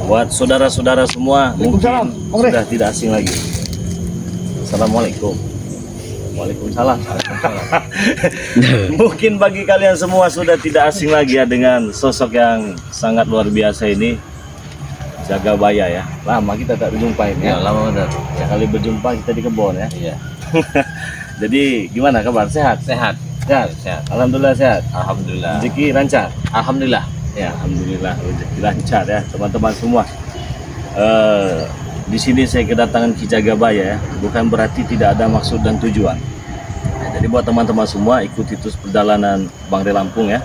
Buat saudara-saudara semua mungkin Waalaikumsalam. sudah tidak asing lagi. Assalamualaikum. Waalaikumsalam. Mungkin bagi kalian semua sudah tidak asing lagi ya dengan sosok yang sangat luar biasa ini, Jagabaya ya. Lama kita tak berjumpa ini ya. lama benar. Sekali berjumpa kita di kebun ya. Iya. Jadi gimana kabar? Sehat? Sehat. Sehat. Sehat. Alhamdulillah sehat. Alhamdulillah. Rezeki lancar. Alhamdulillah. Ya, alhamdulillah rezeki lancar ya teman-teman semua. Di sini saya kedatangan Ki Jagabaya ya, bukan berarti tidak ada maksud dan tujuan. Nah, jadi buat teman-teman semua ikuti terus perjalanan Bang Re Lampung ya,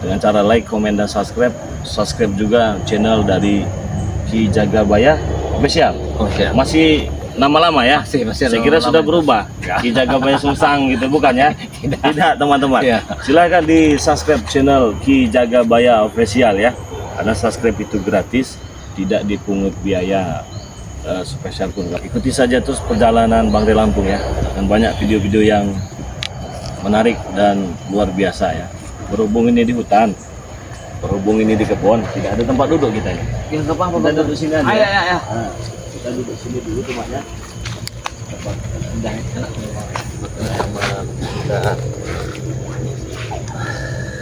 dengan cara like, komen dan subscribe. Subscribe juga channel dari Ki Jagabaya Official. Masih nama lama ya? Masih Saya kira sudah berubah. Ki Jagabaya Sungsang gitu bukan ya? Tidak teman-teman. Iya. Silakan di subscribe channel Ki Jagabaya Official ya. Karena subscribe itu gratis, tidak dipungut biaya spesial pun. Ikuti saja terus perjalanan Bang Re Lampung ya. Dan banyak video-video yang menarik dan luar biasa ya. Berhubung ini di hutan, berhubung ini di kebun, tidak ada tempat duduk kita ini. Kita apa? Kita duduk sini aja. Ayo. Nah, kita duduk sini dulu tempatnya.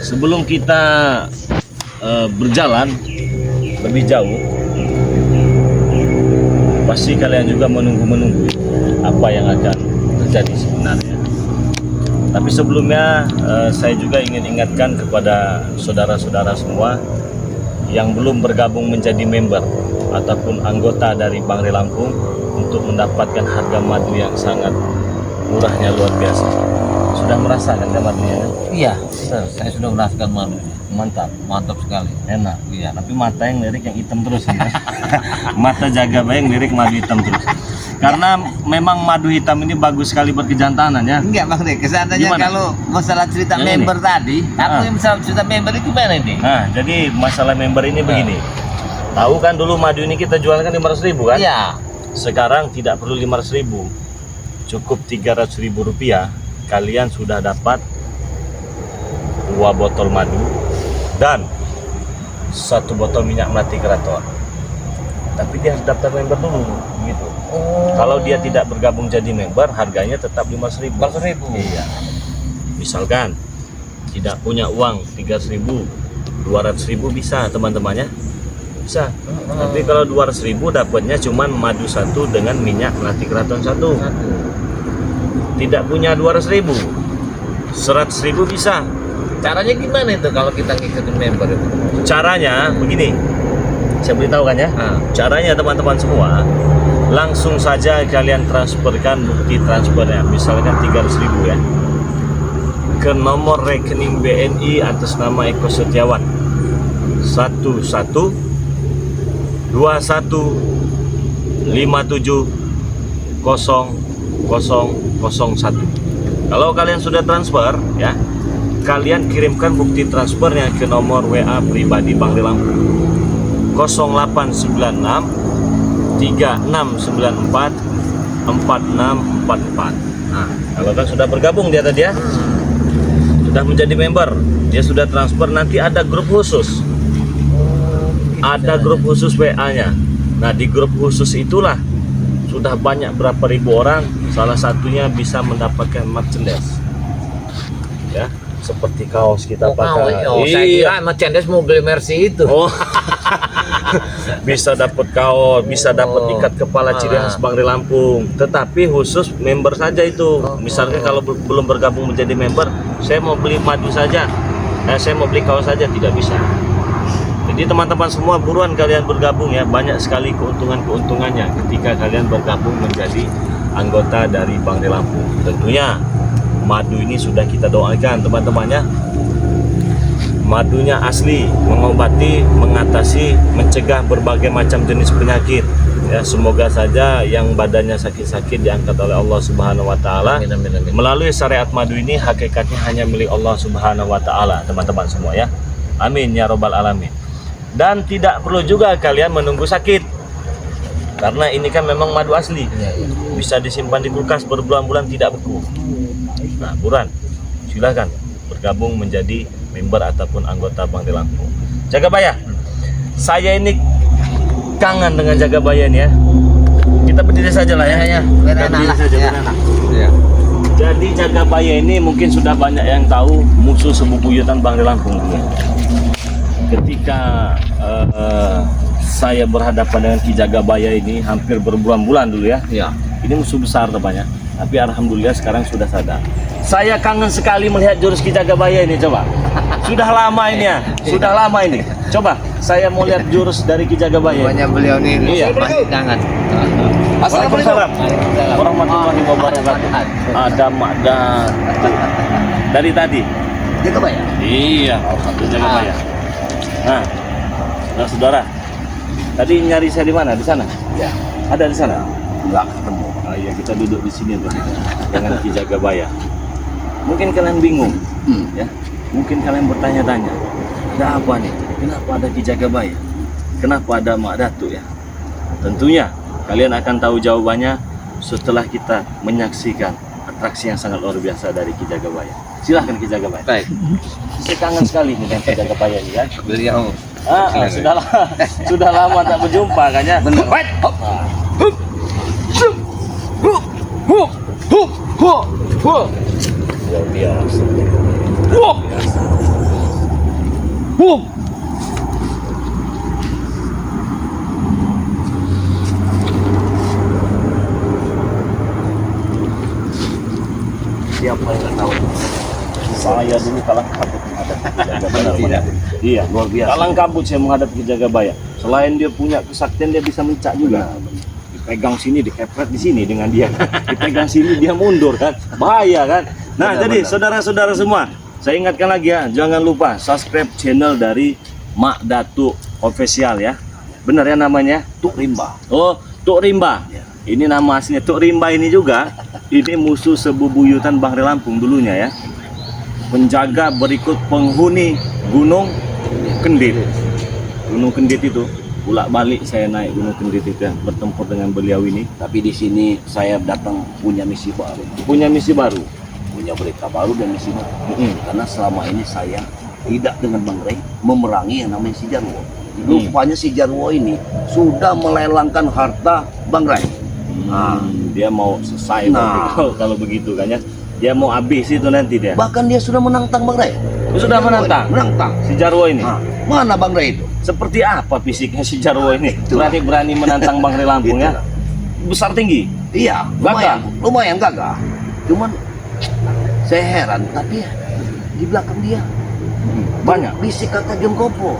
Sebelum kita berjalan lebih jauh, pasti kalian juga menunggu apa yang akan terjadi sebenarnya. Tapi sebelumnya saya juga ingin ingatkan kepada saudara-saudara semua yang belum bergabung menjadi member ataupun anggota dari Bang Re Lampung untuk mendapatkan harga madu yang sangat murahnya luar biasa. Sudah merasakan kan madunya? Iya, saya sudah merasakan madu. Mantap sekali. enak. Iya. Tapi mata yang lirik yang hitam terus ya. Mata Jagabaya yang lirik madu hitam terus, karena memang madu hitam ini bagus sekali buat kejantanan ya. Enggak Bang Re, kesannya Gimana? kalau masalah cerita Yang member tadi, aku yang masalah cerita member itu gimana ini? Nah, jadi masalah member ini begini. Tahu kan dulu madu ini kita jual kan 500.000 kan? Iya. Sekarang tidak perlu 500.000, cukup 300.000 rupiah. Kalian sudah dapat 2 botol madu dan 1 botol minyak melati keraton. Tapi dia harus daftar member dulu, gitu. Kalau dia tidak bergabung jadi member, harganya tetap 500.000. 400.000. Iya. Misalkan tidak punya uang 300.000, 200.000 bisa teman-temannya. Bisa. Tapi kalau 200.000 dapatnya cuman madu 1 dengan minyak melati keraton 1. Tidak punya 200.000, 100.000 bisa. Caranya gimana itu kalau kita ngikutin member itu? Caranya begini, saya beritahukan ya. Caranya teman-teman semua, langsung saja kalian transferkan bukti transfernya, misalkan 300.000 ya, ke nomor rekening BNI atas nama Eko Setiawan 1121570001. Kalau kalian sudah transfer ya, kalian kirimkan bukti transfernya ke nomor WA pribadi Bang Re Lampung 0896 3694 4644. Nah, kalau kan sudah bergabung dia tadi ya, sudah menjadi member, dia sudah transfer, nanti ada grup khusus. Ada grup khusus WA-nya. Nah, di grup khusus itulah sudah banyak berapa ribu orang, salah satunya bisa mendapatkan merchandise. Ya, seperti kaos kita pakai. Saya kira merchandise mobil Mercy itu. Oh. Bisa dapat kaos, bisa dapat ikat kepala ciri khas Bang Re Lampung. Tetapi khusus member saja itu. Misalnya kalau belum bergabung menjadi member, saya mau beli madu saja, saya mau beli kaos saja, tidak bisa. Jadi teman-teman semua buruan kalian bergabung ya, banyak sekali keuntungannya ketika kalian bergabung menjadi anggota dari Bang Re Lampung. Tentunya madu ini sudah kita doakan teman-temannya. Madunya asli, mengobati, mengatasi, mencegah berbagai macam jenis penyakit. Ya, semoga saja yang badannya sakit-sakit diangkat oleh Allah Subhanahu wa taala. Melalui syariat madu ini hakikatnya hanya milik Allah Subhanahu wa taala, teman-teman semua ya. Amin ya robbal alamin. Dan tidak perlu juga kalian menunggu sakit, karena ini kan memang madu asli, bisa disimpan di kulkas berbulan-bulan tidak beku. Nah, buruan silakan bergabung menjadi member ataupun anggota Bang Re Lampung. Jagabaya, saya ini kangen dengan Jagabaya ini ya. Kita berdiri saja lah ya. Kita berdiri saja, beranak. Ya. Jadi Jagabaya ini mungkin sudah banyak yang tahu musuh sebubuyutan Bangre Lampung dulu. Ketika saya berhadapan dengan Ki Jagabaya ini hampir berbulan-bulan dulu ya. Ya. Ini musuh besar rupanya. Tapi alhamdulillah sekarang sudah sadar. Saya kangen sekali melihat jurus Ki Jagabaya ini, coba. Sudah lama ini ya. Sudah lama ini. Coba saya mau lihat jurus dari Ki Jagabaya. Banyak beliau ini Iya. masih kangen. Waalaikumsalam warahmatullahi wabarakatuh. Ada dari tadi. Jagabaya. Iya, satu Jagabaya. Nah, saudara, tadi nyari saya di mana? Di sana? Ya. Ada di sana? Enggak ketemu. Ah, iya, kita duduk di sini tuh dengan Ki Jagabaya. Mungkin kalian bingung, ya. Mungkin kalian bertanya-tanya, ada apa nih? Kenapa ada Ki Jagabaya? Kenapa ada Mak Datu ya? Tentunya kalian akan tahu jawabannya setelah kita menyaksikan atraksi yang sangat luar biasa dari Ki Jagabaya. Silahkan Ki Jagabaya. Baik. Saya kangen sekali nih dengan Ki Jagabaya ini kan. Beliau Sudah lama tak berjumpa kan ya. benar. Wait, hop. Luar biasa. Siapa yang nggak tahu? Saya dulu kalang kabut menghadapi Jagabaya. Iya, luar biasa. Kalang kabut saya menghadapi Jagabaya. Selain dia punya kesaktian, dia bisa mencak juga. Dipegang sini, dikepret di sini dengan dia. Dipegang sini, dia mundur kan. Bahaya kan. Nah, jadi saudara-saudara semua, saya ingatkan lagi ya, jangan lupa subscribe channel dari Mak Datu Official ya. Benar ya namanya? Tuk Rimba. Oh, Tuk Rimba. Ini nama aslinya Tuk Rimba ini juga. Ini musuh sebubuyutan Bangre Lampung dulunya ya. Penjaga berikut penghuni Gunung Kendit. Gunung Kendit itu bolak-balik saya naik Gunung Kendit itu ya, bertempur dengan beliau ini. Tapi di sini saya datang punya misi baru, Punya misi baru. punya berita baru dan misi baru. Karena selama ini saya tidak dengan Bang Rey memerangi yang namanya si Jarwo. Rupanya si Jarwo ini sudah melelangkan harta Bang Rey. Dia mau selesai Nah. kalau begitu kan ya. Dia mau habis itu nanti dia. Bahkan dia sudah menantang Bang Rey. Sudah menantang Menantang. si Jarwo ini. Mana Bang Rey itu? Seperti apa fisiknya si Jarwo ini? Itulah. Berani-berani menantang Bangre Lampung ya. Besar tinggi. Iya, lumayan gagah. Cuman saya heran, tapi ya, di belakang dia Banyak. bisik kata Jongkopo.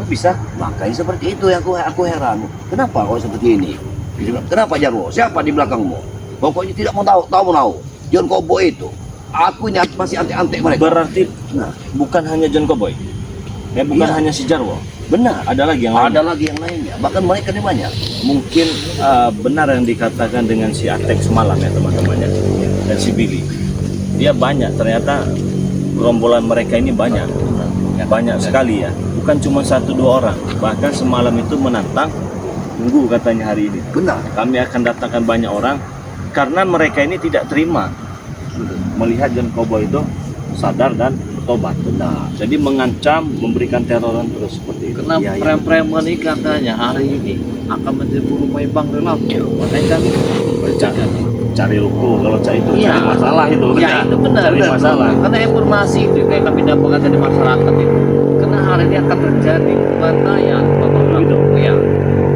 Kok bisa? Makanya seperti itu yang aku heran. Kenapa kau seperti ini? Dia bilang, kenapa Jarwo? Siapa di belakangmu? Pokoknya tidak mau tahu. John Kobo itu. Aku ini masih antek-antek mereka. Berarti Nah, bukan hanya John Koboy. Ya bukan Iya. hanya si Jarwo. benar. Ada lagi yang lain. Ada lagi yang lainnya. Bahkan mereka ini banyak. Mungkin benar yang dikatakan dengan si Atek semalam ya teman-temannya dan si Billy. Dia banyak ternyata gerombolan mereka ini banyak sekali ya. Bukan cuma 1-2 orang. Bahkan semalam itu menantang. Tunggu katanya hari ini. Benar. Kami akan datangkan banyak orang karena mereka ini tidak terima melihat John Kobo itu sadar dan bertobat. Benar. Jadi mengancam, memberikan teroran terus seperti itu. Karena Iya, iya. preman ini katanya hari ini akan menjadi rumah Bangre Lampung. Makanya kami berjaga. Cari ruko kalau cari itu Iya. cari masalah itu. Ya itu benar. Cari benar. masalah. Karena informasi itu kayak kami dapatkan dari masyarakat itu. Karena hari ini akan terjadi pembantaian Bangre Lampung. Ya.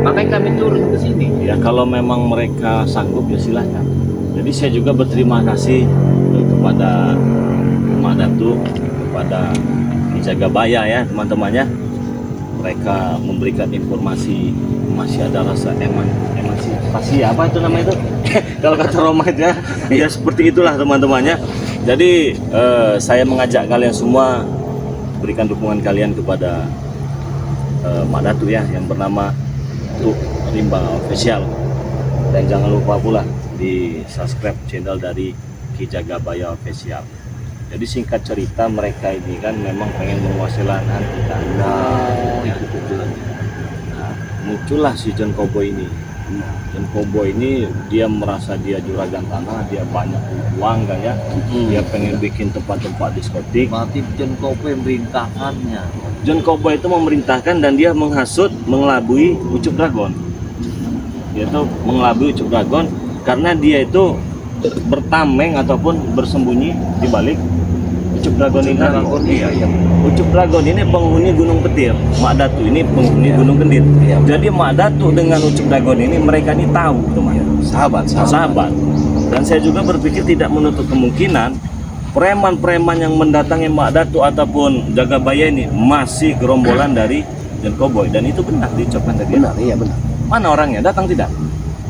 Makanya kami turun ke sini. Ya kalau memang mereka sanggup ya silahkan. Jadi saya juga berterima kasih kepada Mak Datu, kepada Ki Jagabaya ya teman-temannya. Mereka memberikan informasi, masih ada rasa emansipasi apa itu namanya itu kalau kata Roma itu ya seperti itulah teman-temannya. Jadi saya mengajak kalian semua berikan dukungan kalian kepada Mak Datu ya yang bernama Tuk Rimba Official, dan jangan lupa pula di subscribe channel dari Ki Jagabaya Official. Jadi singkat cerita mereka ini kan memang pengen menguasai lahan kita. Nah, itu tujuannya. Nah, muncullah si John Kobo ini Dan Cowboy ini dia merasa dia juragan tanah, dia banyak uang kan ya. Dia pengen bikin tempat-tempat diskotik. Berarti John Cowboy merintahkannya. John Cowboy itu memerintahkan dan dia menghasut, mengelabui Ucup Dragon. Dia itu mengelabui Ucup Dragon karena dia itu bertameng ataupun bersembunyi di balik Ucup Dragon ini. Iya. Ucup Dragon ini penghuni Gunung Petir, Mak Datu ini penghuni Gunung Kendit. Iya. Jadi Mak Datu dengan Ucup Dragon ini mereka ini tahu teman. Sahabat. Dan saya juga berpikir tidak menutup kemungkinan preman-preman yang mendatangi Mak Datu ataupun Jagabaya ini masih gerombolan dari John Cowboy, dan itu benar diucapkan tadi. Benar, iya benar. Mana orangnya? Datang tidak?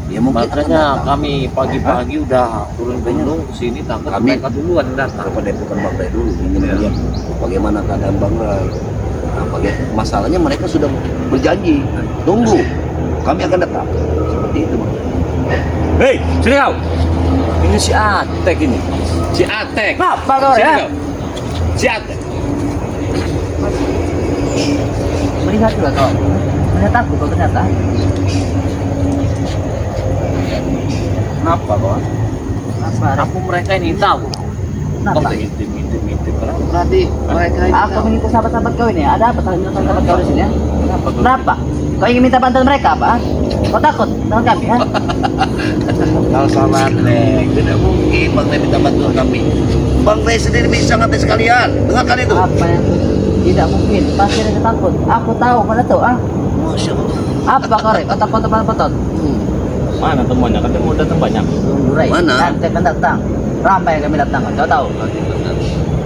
Ya mungkin Makanya kami pagi-pagi udah turun gunung ke sini takut Kami- mereka duluan datang. kepada bukan Bang Ray dulu ingin melihat bagaimana keadaan Bang Ray. Nah, masalahnya mereka sudah berjanji, tunggu, kami akan datang. Seperti itu, Bang. Hei, sini kau. Ini si Atek ini. Si Atek. Apa kau Sini ya? kau. Si Atek. Melihat juga kau. Melihat aku kau ternyata. Kenapa, Bang? Apa? Aku mereka ini tahu. Kenapa? Ngintip. Berarti mereka ini Aku tahu. mengikuti sahabat-sahabat kau ini. Ada apa dengan sahabat kau di sini? Ya? Kenapa? Kenapa? Kau ingin minta bantuan mereka apa? Kau takut dengan kami? Ha? Kalau salah Nek, tidak mungkin Bang Ray minta bantuan kami. Bang Ray sendiri bisa ngantai sekalian. Dengarkan itu. Apa yang tidak mungkin? Pasti ada yang takut. Aku tahu mana tuh? Ah, Masya Allah. apa kau Rek? Otot. Mana temuannya? Katanya datang banyak. Tunggu Rek. Mana? Nanti akan datang. Ramai yang kami datang. Kau tahu? Berarti benar.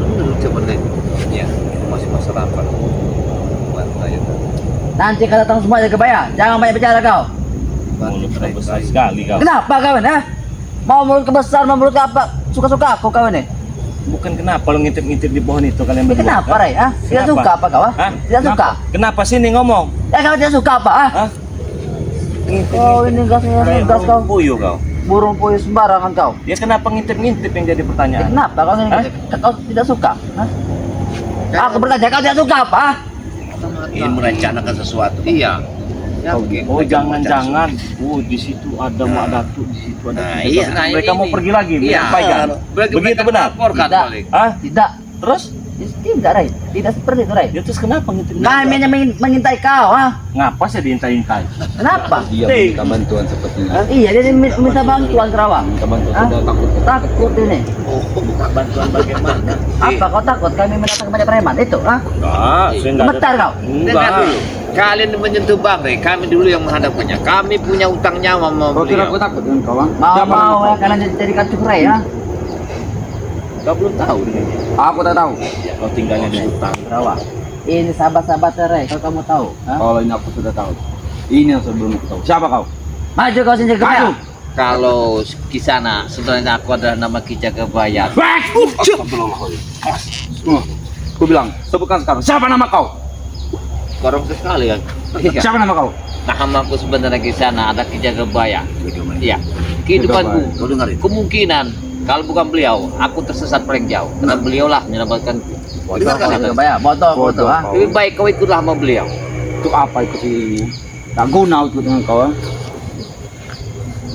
Benar coba deh. Ya, masih masyarakat. Bantai itu. Nanti kau datang semua jaga bayar. Jangan banyak bicara kau. Mulut kau besar sekali kau. Kenapa kau ini? Ha? Mau mulut ke besar, mau mulut ke apa? Suka-suka aku kau ini. Bukan kenapa lo ngintip-ngintip di pohon itu kalian berdua? Kenapa Rek? Ha? Tidak Kenapa? suka apa kau? Ha? Hah? Tidak suka. Kenapa sini ngomong? Ya kau tidak suka apa? Ha? Hah? Oh ini gasnya Kayak gas kau. burung puyuh kau. Burung puyuh sembarangan kau. Ya kenapa ngintip-ngintip yang jadi pertanyaan? Kenapa kau ini? Hah? Kau tidak suka? Hah? Aku bertanya kau tidak suka apa? Ha? Ini merencanakan sesuatu. Iya. Ya, oke. Oh jangan-jangan, di situ ada Mak Datu, di situ ada. Nah, Mereka- iya. Nah, Mereka mau ini. pergi lagi, Iya. menyampaikan. Berarti Begitu mereka benar? melaporkan Tidak. balik. Hah? Tidak. Terus? Tidak Rai. Tidak seperti itu Rai. Ya terus kenapa ngintip? Kami hanya mengintai kau. Ha? Ngapa saya diintai-intai? Kenapa? Dia Hei. minta bantuan sepertinya. Iya dia minta bantuan Kerawang. Minta bantuan Hah? sudah takut. Takut ini. Bantuan bagaimana? Apa kau takut kami mendatang kepada preman itu? Ha? Enggak, saya enggak. Gemetar kau. Dengar dulu. Kalian menyentuh Bang Ray, kami dulu yang menghadapinya. Kami punya utang nyawa sama Kau kira beliau. aku takut dengan kawan? Mau ya karena jadikan cukurai ya. Kau belum tahu ini. Aku tak tahu. Kau tinggalnya di hutan. Kerawang. Ini sahabat-sahabat Rai. Kalau kamu tahu. Ha? Kalau ini aku sudah tahu. Ini yang sebelum aku tahu. Siapa kau? Maju kau sendiri ke Maju. Kalau Kisana, sebenarnya aku adalah nama Ki Jagabaya. Aku bilang, sebutkan sekarang. Siapa nama kau? Korong sekali kan? Iya. Siapa nama kau? Nama aku sebenarnya Kisana, ada Ki Jagabaya. Iya. Kehidupanku, Kau dengar itu? kemungkinan kalau bukan beliau, aku tersesat paling jauh. Karena beliau lah menyelamatkan. Dengarkan itu? Bayar botol Bodoh ha. kau. Lebih baik kau ikutlah sama beliau. Itu apa ikut ini? Tak guna ikut dengan kau. ah.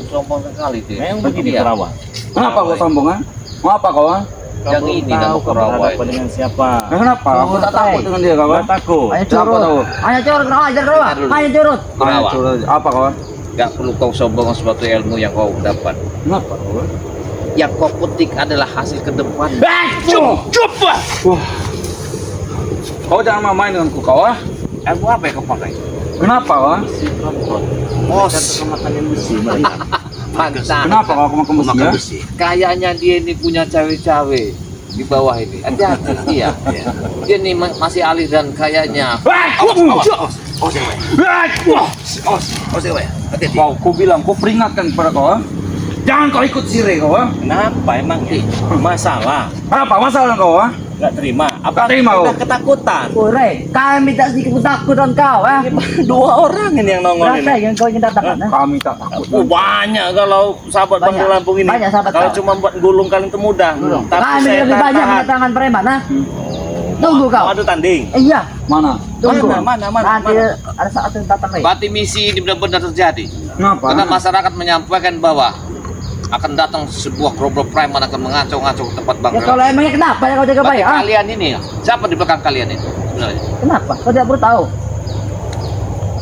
Sombong sekali itu. Memang begini Iya. Kerawang. Kenapa kau sombong? Ah? Mau apa kau? Ah? Yang Kau ini tahu nama kau Kerawang berhadapan itu. dengan siapa? Kenapa? Aku tak takut dengan dia kau. Enggak takut. Hanya Siapa curut. tahu? Hanya curut Kerawang ajar Kerawang. Dengar dulu. Hanya curut. Kerawang. Apa kau? Gak perlu kau sombong dengan suatu ilmu yang kau dapat. Kenapa kau? Yang kau petik adalah hasil ke depan. Wah. Kau jangan main denganku kau. Ah? Ilmu apa yang kau pakai? Kenapa kau? Ah? Bos. Kemakannya besi, Maria. Pantas. Kenapa kau makan besi? Makan Ah? besi. Kayaknya dia ini punya cawe-cawe di bawah ini. Hati-hati dia. Dia ini masih alih dan kayaknya. Oh, saya ya. Hati-hati. Kau bilang, kau peringatkan kepada kau. Ah? Jangan kau ikut sire kau. Ah? Kenapa emang? Masalah. Apa masalah kau? Ah? Enggak terima. Apa Nggak terima, udah kau? ketakutan? Oh Rai, kami tak sedikit pun takut dengan kau. Ha? Dua orang ini yang nongol Berapa ini. yang kau ingin datangkan? Ha? Kami tak takut. Oh, banyak kalau sahabat Bang Banyak. Lampung ini. Banyak sahabat Kalau kau. cuma buat gulung kalian itu mudah. Belum. Tapi Kami saya lebih banyak tahan. mendatangkan preman. Ha? Tunggu kau. Mau adu tanding. Iya. Mana? Tunggu. Mana? Nanti ada saat yang datang lagi. Berarti misi ini benar-benar terjadi. Kenapa? Karena masyarakat menyampaikan bahwa akan datang sebuah gerobak preman akan mengacau-ngacau ke tempat Bang Ya Ray. kalau emangnya kenapa ya kau jaga Berarti baik? Ah? kalian ini, siapa di belakang kalian ini sebenarnya? Kenapa? Kau tidak perlu tahu.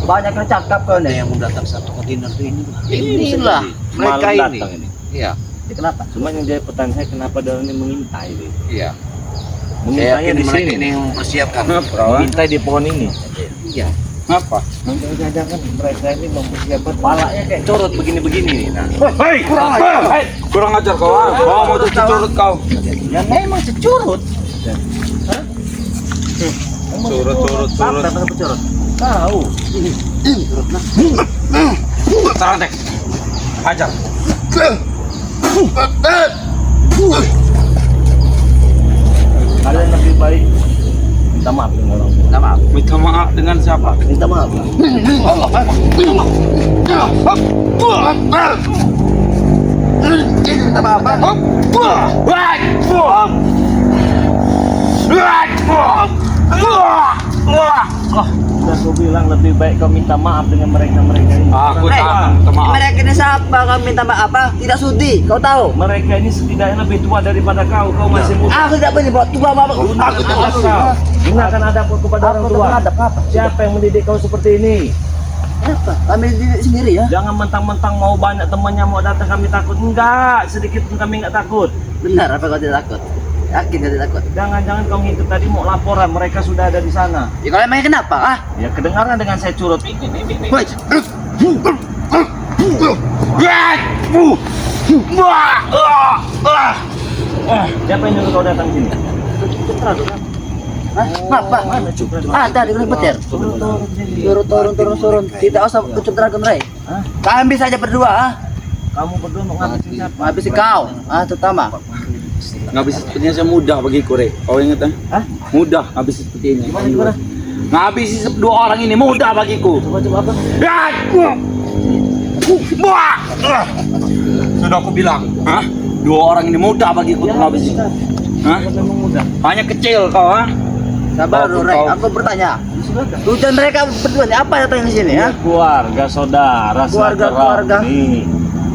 Banyak yang cakap kau Ada nih. yang mau datang satu kontainer tuh ini. Inilah mereka Malam ini. datang ini. Iya, Kenapa? Cuma yang jadi pertanyaan saya kenapa dalam ini mengintai ini? iya. Saya Mengintainya yakin di mereka sini. ini yang mempersiapkan. Kenapa? Mengintai di pohon ini. Iya. Kenapa? Jangan mereka ini mempersiapkan palanya kayak corot begini-begini nih. Nah, Hei, kurang ajar kau. Kau mau cuci curut kau. ya memang securut. Curut. Sampai pasal pecorot. Tahu. Tarantek. Ajar. Kalian lebih baik minta maaf dengan orang. Minta maaf. Minta maaf dengan siapa? Minta maaf. Minta maaf. Udah aku bilang lebih baik kau minta maaf dengan mereka-mereka ini. Aku Hei, tak minta maaf. mereka ini siapa kau minta maaf apa? Tidak sudi. Kau tahu? Mereka ini setidaknya lebih tua daripada kau. Kau masih muda. Aku tidak boleh bawa tua bapak. Aku tidak Kau gunakan adab kepada orang tua. ada apa? Siapa yang mendidik kau seperti ini? Apa? Kami didik sendiri ya. Jangan mentang-mentang mau banyak temannya mau datang kami takut. Enggak, sedikit pun kami enggak takut. Benar apa kau tidak takut? Yakin kau tidak takut? Jangan-jangan kau ngikut tadi mau laporan, mereka sudah ada di sana. Ya kalau emangnya kenapa? Ah? Ya kedengaran dengan saya curut. Woi. Siapa yang nyuruh kau datang sini? Hah? Apa? Mana cukran? Ada di Gunung Petir. Turun. Tidak usah kucuk dragon Ray. Hah? Kami saja berdua. Ah? Kamu berdua mau ngabisin siapa? Habis kau. Ah, terutama. Ngabis sepertinya saya mudah bagi Kure. Kau ingat Hah? Mudah ngabis seperti ini. Gimana? Ngabisi dua orang ini mudah bagiku. Coba apa? Sudah aku bilang, hah? Dua orang ini mudah bagiku untuk ngabisi. Hah? Memang mudah. Hanya kecil kau, ha? Sabar, Kau- Ray. kau- Aku bertanya. Tujuan mereka berdua ini apa datang di sini ya? Keluarga, saudara, Keluarga. Nih.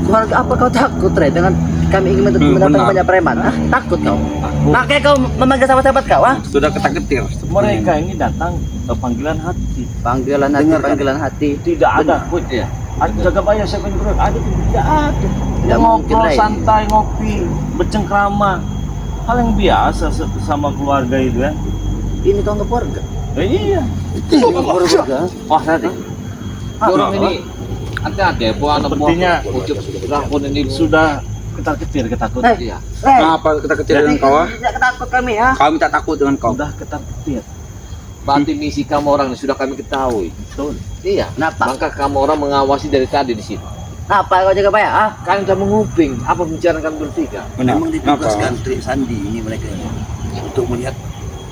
Keluarga apa kau takut, Ray? Dengan kami ingin mendatangkan benar. banyak preman. Ah, takut kau. Makanya kau memanggil sahabat-sahabat kau, ah? Sudah ketar-ketir. Mereka ini datang ke panggilan hati. Panggilan hati. Tidak ada. Wih, Iya. ada jaga bayar siapa yang bergerak? Ada tidak ada. Tidak mungkin, Ngobrol Ray. santai, ngopi, bercengkrama. Hal yang biasa sama keluarga itu ya. Ini kau nggak keluarga. Iya. Wah, nanti. Orang ini hati-hati ya, buah anak Sepertinya ucap dragon ini sudah ketar-ketir ketakutan. Hey. Iya. Ray, Kenapa ketar-ketir dengan kau, ha? tidak ketakut kami ya. Kami tak takut dengan kau. Sudah ketar-ketir. Berarti misi kamu orang ini sudah kami ketahui. Betul. Iya. Kenapa? Maka kamu orang mengawasi dari tadi di sini. Apa kau jaga bayar? Ah? Kalian sudah menguping apa pembicaraan kami bertiga. Benar. Memang Kenapa? ditugaskan Trik Sandi ini mereka ini untuk melihat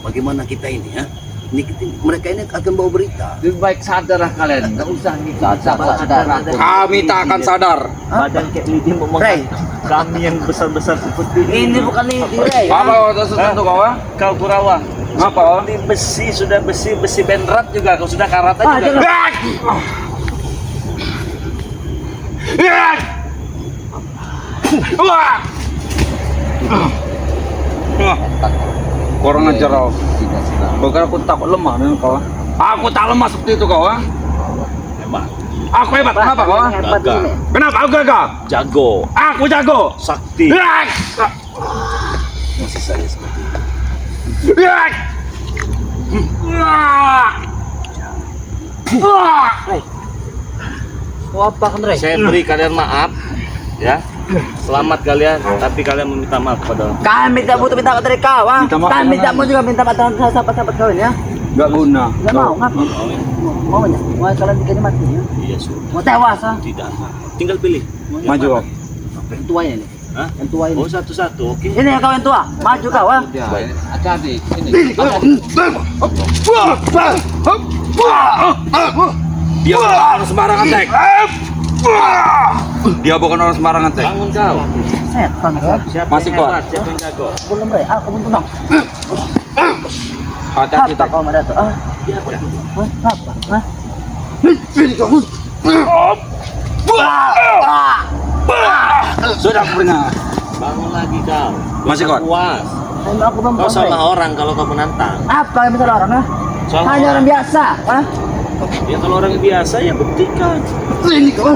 bagaimana kita ini ya. Mereka ini akan bawa berita. Lebih baik sadarlah kalian, nggak usah ngikut Sadar. Kami tak akan sadar. Badan kayak lidi mau Ray. kami yang besar-besar seperti Ini bukan ini, Ray. Apa sesuatu kau, ha? Kau Kurawa. Apa, ha? Ini besi sudah besi benrat juga. Kau sudah karate Ah, juga. jangan. Kurang ajar kau. Bukan aku takut lemah dengan kau, ha? Aku tak lemah seperti itu kau, ha? Hebat. Aku hebat, kenapa kau, ha? Hebat Gagah. ini. Kenapa aku gagah? Jago. Aku jago. Sakti. Masih saya seperti itu. Kau apa kan, Ray? Saya beri kalian maaf. Ya. Selamat kalian. Tapi kalian meminta maaf pada Kami tidak butuh minta maaf dari kau, ah. Minta maaf Kami dengan- tidak mau juga minta maaf dari sahabat-sahabat kau ini, ya. Gak guna. Tidak mau, ngapa? Maunya, mau kalian bikin mati, ya. Iya sudah. Mau tewas, ah. Tidak. Tinggal pilih. Maju kau. Yang tuanya ini. Hah? Yang tua ini. Oh satu-satu. Oke. Ini yang kau yang tua. Maju kau, ah. Ya, hati-hati. Sini. Dia bukan orang sembarangan, Tek. Dia bukan orang sembarangan, Tek. Bangun kau. Setan, kau. Siapa Masih yang kuat. hebat? Siapa yang jago? Belum, Ray. Aku pun tenang. Hati-hati, Apa Tek. kau mau datang? Ah. Hah? Apa? Hah? Sudah aku peringat. Bangun lagi kau. Masih kuat? Puas. Ayo aku Kau membangun. salah orang kalau kau menantang. Apa yang masalah orang? Hah? Salah Hanya orang biasa. Hah? Ya kalau orang biasa ya buktikan. Ini kau.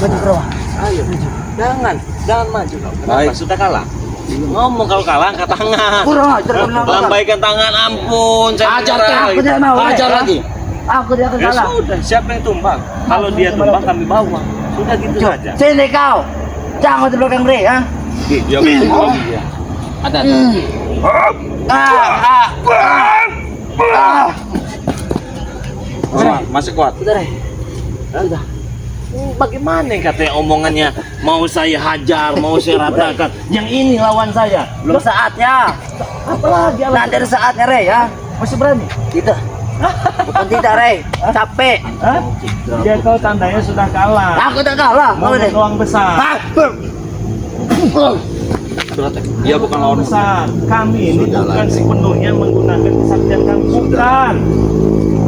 Maju ke bawah. Ayo maju. Jangan maju kau. Kenapa? Baik. Sudah kalah. Ngomong kalau kalah angkat tangan. Kurang ajar kau bilang kalah. Lambaikan tangan, ampun. Saya Ajar, menyerah. Aku tidak mau. Ajar Hah? lagi. Aku tidak akan Ya kalah. sudah, siapa yang tumbang? Kalau dia tumbang kami bawa. Sudah gitu saja. Sini kau. Jangan di belakang Bre, ha? Dia betul. Ada. Masih kuat. Sudah, Bre. Sudah. Bagaimana katanya omongannya mau saya hajar, mau saya ratakan. Yang ini lawan saya. Belum saatnya. Apalagi Nanti ada saatnya, Re, ya. masih berani? Tidak. Bukan tidak, Re. Capek. Hah? Dia kau tandanya sudah kalah. Aku tak kalah. Mau Kau ini. peluang besar. Dia bukan lawan besar. Kami ini bukan sepenuhnya menggunakan kesaktian kami. Bukan.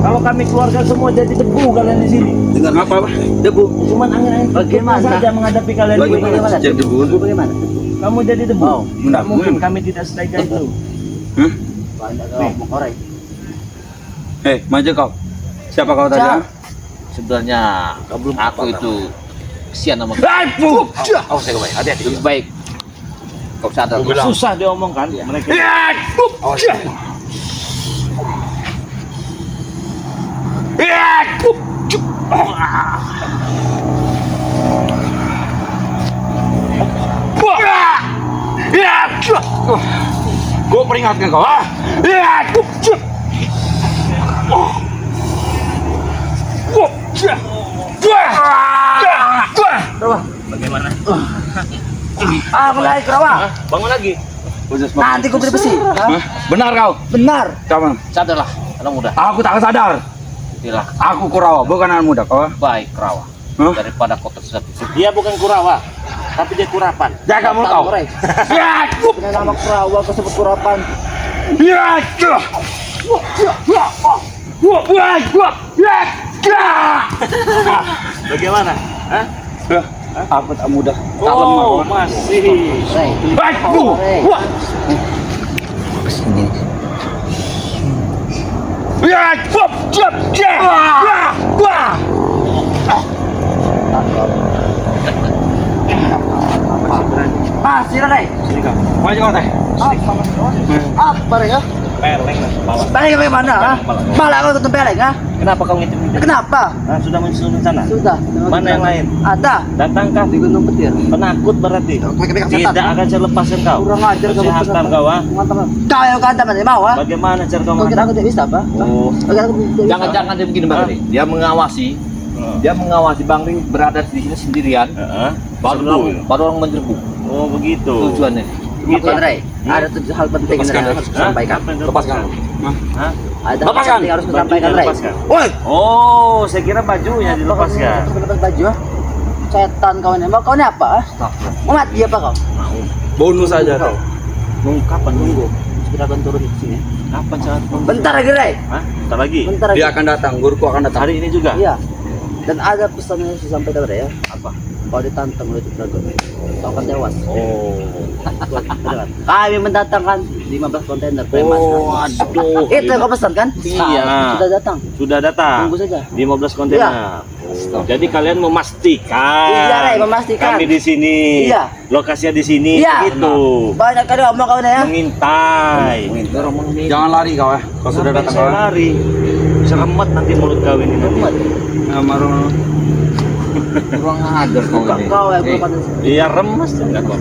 Kalau kami keluarga semua jadi debu kalian di sini. Dengan apa? Debu. Cuman angin-angin Bagaimana? saja menghadapi kalian ini. Bagaimana? Jadi debu. Bagaimana? Kamu jadi debu. Oh, Tidak mungkin kami tidak sedaika itu. Hah? Banyak kau ngomong korek. Maju kau. Siapa kau tadi? Siap. ah? Sebenarnya aku itu kesian sama kau. Oh, saya baik. Hati-hati. Lebih baik kau sadar. Susah diomongkan mereka. Gue peringatkan kau. Bagaimana? Aku lari ke rawa. Bangun lagi. Nanti aku beri besi. Hah? Benar kau. Benar. Kamu. Sadarlah, anak muda. Aku tak sadar. Inilah Aku Kurawa, bukan anak muda kau. baik Rawa Hah? daripada kau tersesat. Dia bukan Kurawa, tapi dia Kurapan. Jaga mulut kau. Korek. Dengan nama Kurawa kau sebut kurapan. Bagaimana? Hah? Aku tak muda. Tak Oh, lemah. masih. Re. Aku. Masih Re. Sini kau. Maju kau teh. Apa Re? Peleng lah, bawa. Peleng bagaimana? Ha? Malah kau ketemu peleng, ha? Kenapa kau ngintip-ngintip? Kenapa? Nah, sudah menyusun sana? Sudah. Mana yang lain? Ada. Datangkah Di Gunung Petir. penakut berarti? Pegang Tidak setan. akan saya lepaskan kau. Kurang ajar kau. Kesehatan kau, ah. Kau yang kata mana mau, ha? Bagaimana cara kau Kau kira mengatakan? aku tidak bisa, apa? Oh. Kau kira aku tidak bisa? Jangan-jangan dia begini Bang Ri. Dia mengawasi Bang Ri berada di sini sendirian. Heeh. Baru orang menyerbu. Oh, begitu. Tujuannya. Gitu. Bukan, Re. Ada 7 hal penting yang Lepaskan, harus kusampaikan. Lepaskan. Hah? Ada hal Lepaskan. penting yang harus kusampaikan, Bajunya Re. lepaskan. Woi. Oh, saya kira bajunya dilepaskan. Kau lepas baju, ha? Setan kau ini. Mau kau ini apa, ha? Mau mati apa kau? Bonus saja kau. Nunggu kapan nunggu? Kita akan turun di sini. Kapan cara nunggu? Bentar lagi, Re. Hah? Bentar lagi. Bentar lagi. Dia akan datang, guruku akan datang. Hari ini juga. Iya. Dan ada pesan yang harus disampaikan, Re, ya. Apa? Kau ditantang oleh dragon, kau akan tewas. Oh. Beneran. Kami mendatangkan 15 kontainer premas. Oh, aduh. Itu yang kau pesan kan? Iya. Sudah datang. Sudah datang. Tunggu saja. 15 kontainer. Oh, jadi kalian memastikan. Iya, Ray, memastikan. Kami di sini. Iya. Lokasinya di sini. Iya. Begitu. Banyak kali ngomong kau ini, ya. Mengintai. Jangan lari kau ya. Kau sudah Sampai datang saya kau. ya. lari. Seremet nanti mulut kau ini nanti. Marung. Kurang ajar kau ini. Kau yang belum pada. Iya remes enggak kok.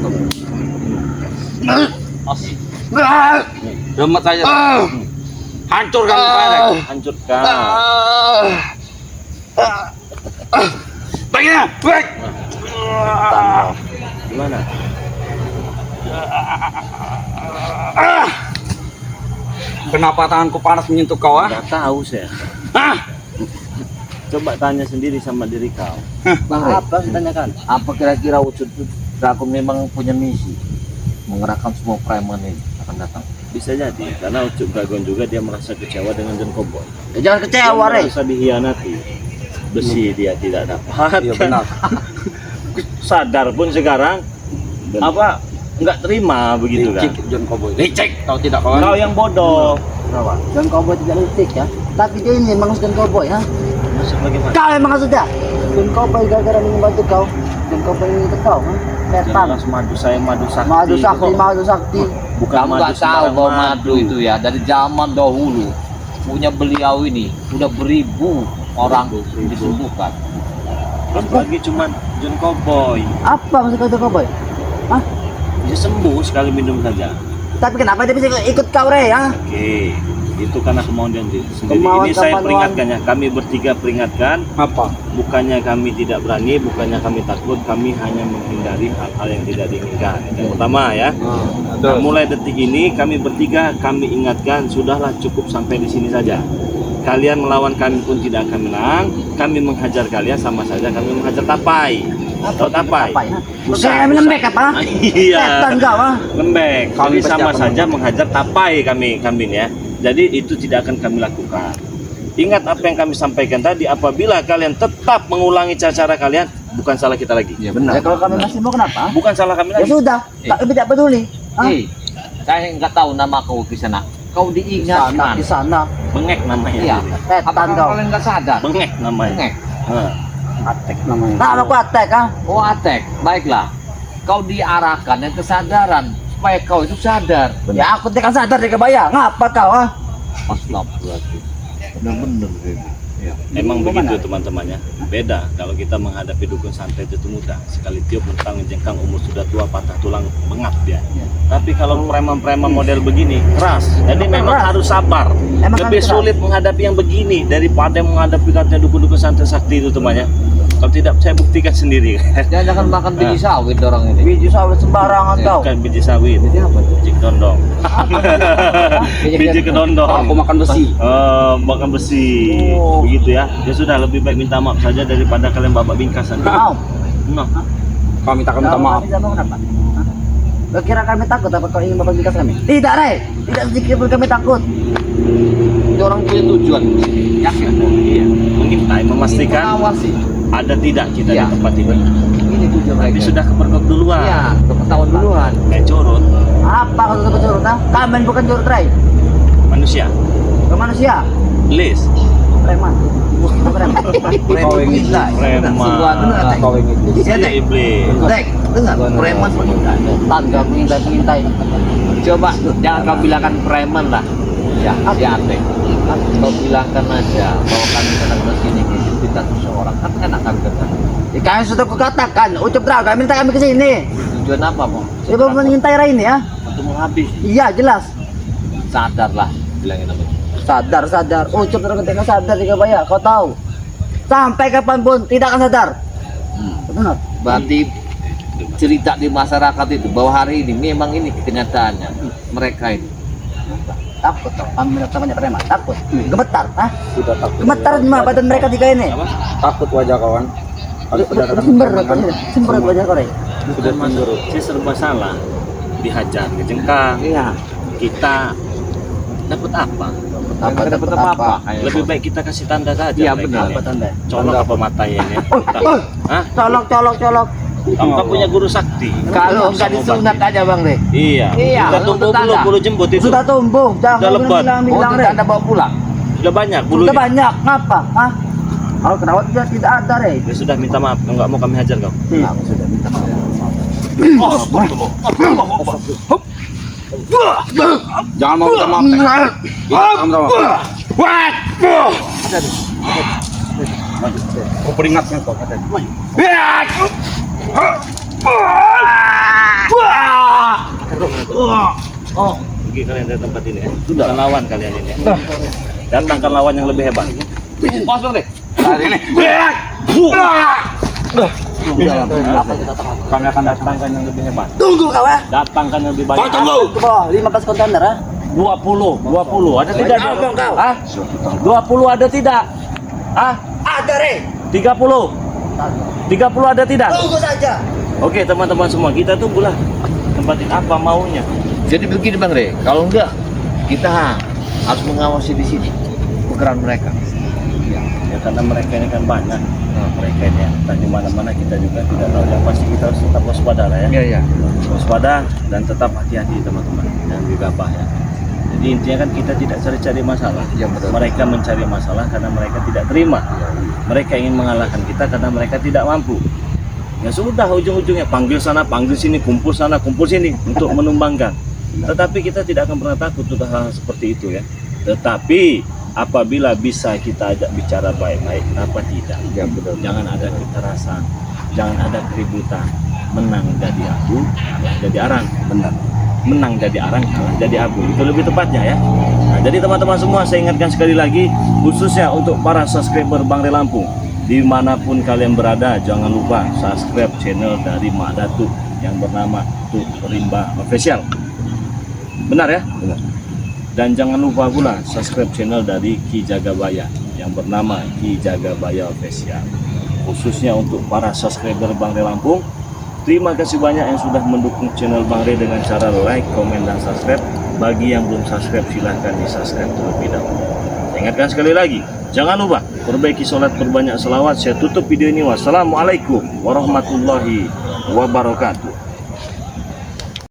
Remet saja. Hancurkan kepala. Hancurkan. Bagian. Baik. Gimana? Kenapa tanganku panas menyentuh kau ah? Enggak tahu saya. Hah? Coba tanya sendiri sama diri kau. Bang Ri, Apa harus ditanyakan? apa kira-kira wujud Dragon memang punya misi mengerahkan semua preman ini akan datang. Bisa jadi karena Ucup Dragon juga dia merasa kecewa dengan John Cowboy. Ya, jangan kecewa, Dia Rey. merasa dihianati. Besi dia tidak dapat. Iya benar. Sadar pun sekarang apa nggak terima begitu kan. Licik John Cowboy. Licik, tahu tidak kawan? Kau yang bodoh. John Cowboy tidak licik ya. Tapi dia ini memang John Cowboy ha. Maksud bagaimana? Kau memang maksudnya. John Cowboy gara-gara membantu kau. John Cowboy itu kau ha. Setan. Jelas madu saya madu sakti. Madu sakti. Bukan Kamu nggak tahu sembarang bahwa madu itu ya dari zaman dahulu punya beliau ini sudah beribu orang disembuhkan. Terus lagi cuman John Cowboy. Apa maksud kau John Cowboy? Hah? Bisa sembuh sekali minum saja. Tapi kenapa dia bisa ikut kau, Rey ha? Oke, itu karena kemauan dia sendiri. Kemauan Ini saya kemauan. peringatkan ya, kami bertiga peringatkan. Apa? Bukannya kami tidak berani, bukannya kami takut, kami hanya menghindari hal-hal yang tidak diinginkan. Yang pertama ya. Nah, mulai detik ini kami bertiga kami ingatkan sudahlah cukup sampai di sini saja. Kalian melawan kami pun tidak akan menang. Kami menghajar kalian sama saja kami menghajar tapai. Tahu tapai? Apa ya? Busa, Kami lembek apa? Iya. Setan kau ha. Lembek. Kami Jadi sama pasti akan saja menghajar tapai kami ya. Jadi itu tidak akan kami lakukan. Ingat apa yang kami sampaikan tadi, apabila kalian tetap mengulangi cara kalian, bukan salah kita lagi. Ya Ya kalau kami masih mau kenapa? Bukan salah kami Ya lagi. sudah, kami tidak peduli. Ha? Saya nggak tahu nama kau di sana. Kau diingatkan. Di sana. Bengek namanya. Iya. Setan Apakah kau. kalian nggak sadar? Bengek namanya. Bengek. Hah. Atek namanya. Nah, aku attack ha. Oh atek, baiklah. Kau diarahkan dan kesadaran supaya kau itu sadar. Ya aku tidak sadar dia kebaya. Ngapa kau ha? Astagfirullahaladzim. Benar-benar ini. Emang begitu teman-temannya. Beda kalau kita menghadapi dukun santet itu mudah. Sekali tiup mentang jengkang umur sudah tua patah tulang bengap dia. Tapi kalau preman-preman model begini keras. Jadi memang Keras. harus sabar. Emang Lebih keras. sulit menghadapi yang begini daripada menghadapi katanya dukun-dukun santet sakti itu temannya. Kalau tidak saya buktikan sendiri. Jangan makan biji sawit orang ini. Biji sawit sembarangan kau. Bukan biji sawit. Biji apa tuh? Biji kedondong. Biji kedondong. Aku makan besi. Makan besi. Oh. Begitu ya. Ya sudah lebih baik minta maaf saja daripada kalian babak bingkasan. Mau. Nah, Kami tak akan minta maaf. Kami tidak mau kenapa? Hah? Kau kira kami takut apa kau ingin bapak bikas kami? Tidak, Rey. Tidak sedikit pun kami takut. Itu orang punya tujuan. Yakin kok. iya. Mengintai, memastikan Mengawasi. ada tidak kita Ya. di tempat ini. Ini tujuan Tapi mereka. sudah kepergok duluan. Iya, ketahuan duluan. Kayak curut Apa kau sudah curut? Ha? Kami bukan curut, Rey. manusia. Kau manusia. List. Preman. Preman. Kau yang Gila, Preman. benar. Kau yang itu. Ya, Dek. Iblis. Dek, dengar. Preman mengintai. Tangga mengintai. Coba jangan kau bilangkan preman lah. Ya, si Ate. Kau bilangkan aja bahwa kami datang ke sini kita seseorang. Kan enak kami datang. Ya, kami sudah kukatakan. Ucup Dragon, kami minta kami ke sini. Tujuan apa, Mo? Dia mau mengintai Rey ini ya. Untuk menghabis. Iya, jelas. Sadarlah, bilangin apa? Sadar. Ucup Dragon tidak sadar di kebaya. Kau tahu. Sampai kapanpun tidak akan sadar. Benar. Berarti cerita di masyarakat itu bahwa hari ini memang ini kenyataannya mereka ini. Takut tau. Kami temannya preman. Takut. Gemetar. Hah? Sudah takut. Gemetar cuma badan mereka tiga ini. Takut wajah kawan. Kalau sudah datang Sumber. kan Sumber wajah kau, Rey. Sudah masuk. Saya serba salah. Dihajar, kejengkang. Iya. Kita dapat apa? Apa dapat apa? Lebih baik kita kasih tanda saja. Iya, mereka benar. ini. Apa tanda? Colok apa matanya ini? Hah? Colok. Kamu kan punya guru sakti. Kalau enggak disunat aja Bang Rey. Iya. Iya, Udah lu tumbuh tetangga. bulu jembut itu. Sudah tumbuh. Jangan Udah lebat. Oh, bilang tidak ada bawa pulang. Sudah banyak Sudah bulunya. banyak. Ngapa? Hah? Kalau kerawat dia tidak ada, Rey. Ya sudah minta maaf. Kalau nggak mau kami hajar kau. Aku sudah minta maaf. Jangan mau minta maaf. Tek. Jangan minta maaf. Aku peringatkan kau. Oh, pergi kalian dari tempat ini ya. Sudah lawan kalian ini ya. Datangkan lawan yang lebih hebat. Pas Bang Rey. Hari ini. Kami akan datangkan yang lebih hebat. Tunggu kau ya. Datangkan yang lebih banyak. Ke bawah 15 kontainer ya. 20 ada tidak? Abang kau. Hah? 20 ada tidak? Hah? Ada, Rey. 30 ada tidak? Tunggu saja. Oke teman-teman semua, kita tunggulah tempatin apa maunya. Jadi begini Bang Rey, kalau enggak kita harus mengawasi di sini pergerakan mereka. Ya karena mereka ini kan banyak. Mereka ini entah di mana-mana kita juga tidak tahu. Yang pasti kita harus tetap waspada lah ya. Iya, iya. Waspada dan tetap hati-hati teman-teman. Jangan gegabah ya. Jadi intinya kan kita tidak cari-cari masalah. Ya, betul. Mereka mencari masalah karena mereka tidak terima. Mereka ingin mengalahkan kita karena mereka tidak mampu. Ya sudah, ujung-ujungnya panggil sana, panggil sini, kumpul sana, kumpul sini untuk menumbangkan. Tetapi kita tidak akan pernah takut untuk hal seperti itu ya. Tetapi apabila bisa kita ajak bicara baik-baik, kenapa tidak? Ya, betul. Jangan ada kekerasan, jangan ada keributan. Menang jadi abu, kalah jadi arang. Benar. Menang jadi arang, kalah jadi abu. Itu lebih tepatnya ya. Nah, jadi teman-teman semua, saya ingatkan sekali lagi, khususnya untuk para subscriber Bang Rey Lampung, dimanapun kalian berada, jangan lupa subscribe channel dari Mak Datuk yang bernama Tuk Rimba Official. Benar ya? Benar. Dan jangan lupa pula subscribe channel dari Ki Jagabaya yang bernama Ki Jagabaya Official. Khususnya untuk para subscriber Bang Rey Lampung, terima kasih banyak yang sudah mendukung channel Bang Rey dengan cara like, komen, dan subscribe. Bagi yang belum subscribe, silahkan di subscribe terlebih dahulu. Saya ingatkan sekali lagi, jangan lupa perbaiki sholat, perbanyak selawat. Saya tutup video ini. Wassalamualaikum warahmatullahi wabarakatuh.